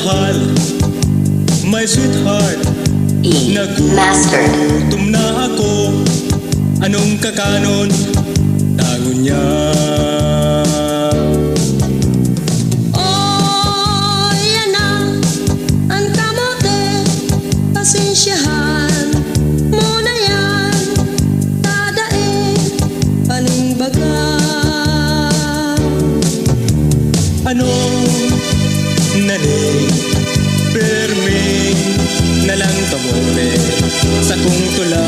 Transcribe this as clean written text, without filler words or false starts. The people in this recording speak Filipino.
mahal, my sweetheart. E. Mastered. Nagutom na ako. Anong kakanon? Tango niya. Oh, yan na ang kamote. Pasensyahan mo na yan. Tadae, panimbaga. Anong naning perming na lang kamote sa kong tula.